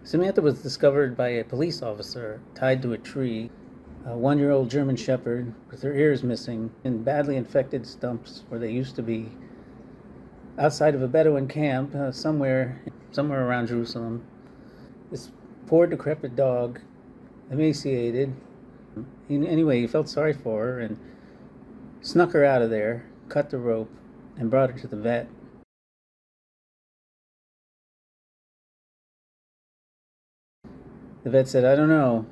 Samantha was discovered by a police officer tied to a tree, a 1-year-old German Shepherd with her ears missing in badly infected stumps where they used to be, outside of a Bedouin camp somewhere around Jerusalem. This poor decrepit dog, emaciated. Anyway, he felt sorry for her and snuck her out of there, cut the rope, and brought her to the vet. The vet said, "I don't know,"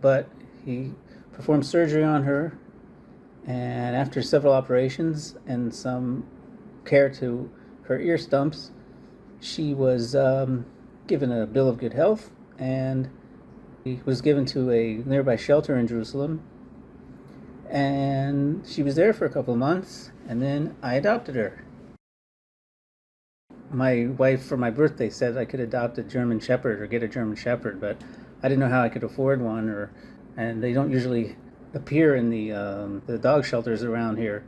but he performed surgery on her, and after several operations and some care to her ear stumps, she was given a bill of good health, and he was given to a nearby shelter in Jerusalem, and she was there for a couple of months, and then I adopted her. My wife, for my birthday, said I could adopt a German Shepherd or get a German Shepherd, but I didn't know how I could afford one, and they don't usually appear in the dog shelters around here.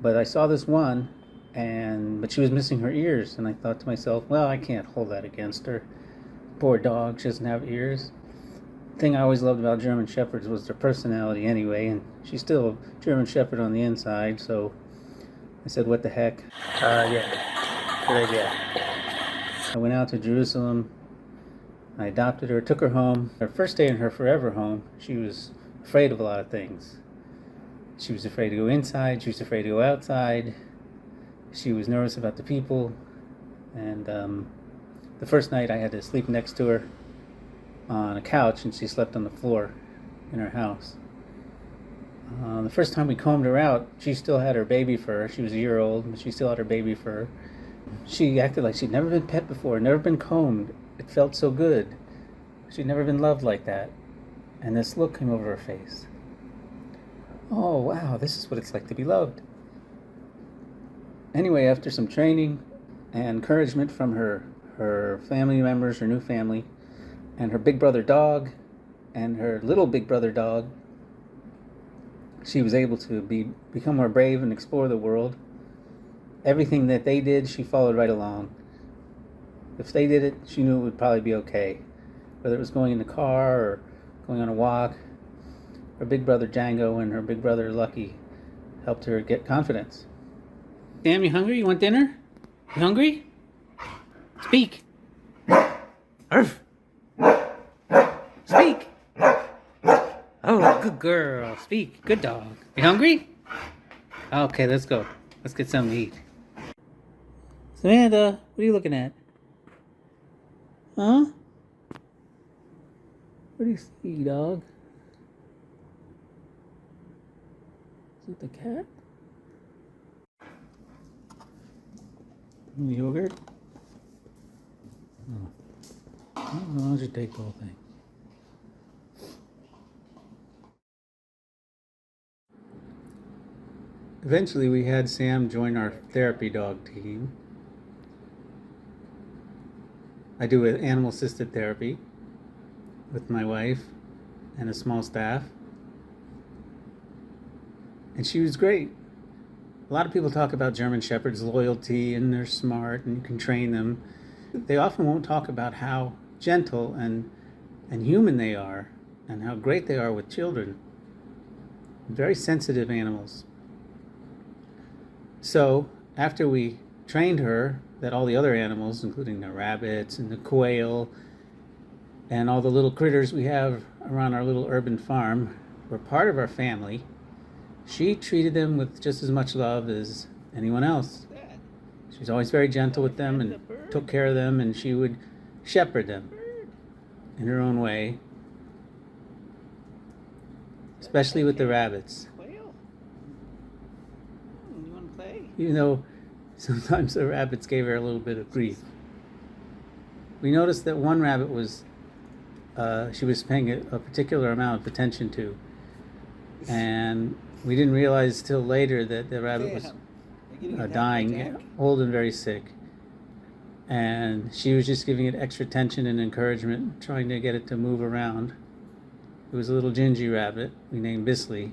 But I saw this one, but she was missing her ears, and I thought to myself, well, I can't hold that against her. Poor dog, she doesn't have ears. The thing I always loved about German Shepherds was their personality anyway, and she's still a German Shepherd on the inside, so I said, what the heck? Yeah. Good idea. I went out to Jerusalem. I adopted her, took her home. Her first day in her forever home, she was afraid of a lot of things. She was afraid to go inside. She was afraid to go outside. She was nervous about the people. And the first night I had to sleep next to her on a couch, and she slept on the floor in her house. The first time we combed her out, she still had her baby fur. She was a year old, but she still had her baby fur. She acted like she'd never been pet before, never been combed. It felt so good. She'd never been loved like that. And this look came over her face. Oh, wow, this is what it's like to be loved. Anyway, after some training and encouragement from her family members, her new family, and her big brother dog, and her little big brother dog, she was able to become more brave and explore the world. Everything that they did, she followed right along. If they did it, she knew it would probably be okay. Whether it was going in the car or going on a walk, her big brother Django and her big brother Lucky helped her get confidence. Sam, you hungry? You want dinner? You hungry? Speak. Arf. Speak. Oh, good girl. Speak. Good dog. You hungry? Okay, let's go. Let's get something to eat. Samantha, what are you looking at? Huh? What do you see, dog? Is it the cat? Yogurt? Oh. I'll just take the whole thing. Eventually, we had Sam join our therapy dog team. I do animal-assisted therapy with my wife and a small staff. And she was great. A lot of people talk about German Shepherds' loyalty, and they're smart and you can train them. They often won't talk about how gentle and human they are and how great they are with children. Very sensitive animals. So after we trained her, that all the other animals, including the rabbits and the quail and all the little critters we have around our little urban farm, were part of our family, she treated them with just as much love as anyone else. She was always very gentle with them and took care of them, and she would shepherd them in her own way, especially with the rabbits. Even though sometimes the rabbits gave her a little bit of grief. We noticed that one rabbit she was paying a particular amount of attention to, and we didn't realize till later that the rabbit was dying, old and very sick, and she was just giving it extra attention and encouragement, trying to get it to move around. It was a little gingy rabbit we named Bisley.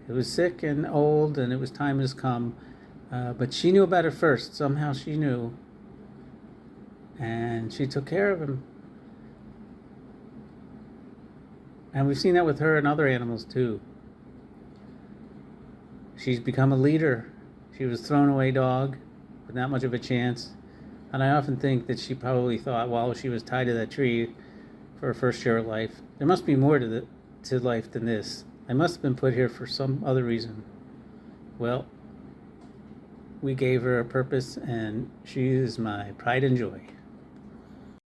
It was sick and old, and it was time has come, but she knew about it first. Somehow she knew, and she took care of him. And we've seen that with her and other animals too. She's become a leader. She was a thrown away dog with not much of a chance. And I often think that she probably thought while she was tied to that tree for her first year of life, there must be more to life than this. I must have been put here for some other reason. Well, we gave her a purpose, and she is my pride and joy.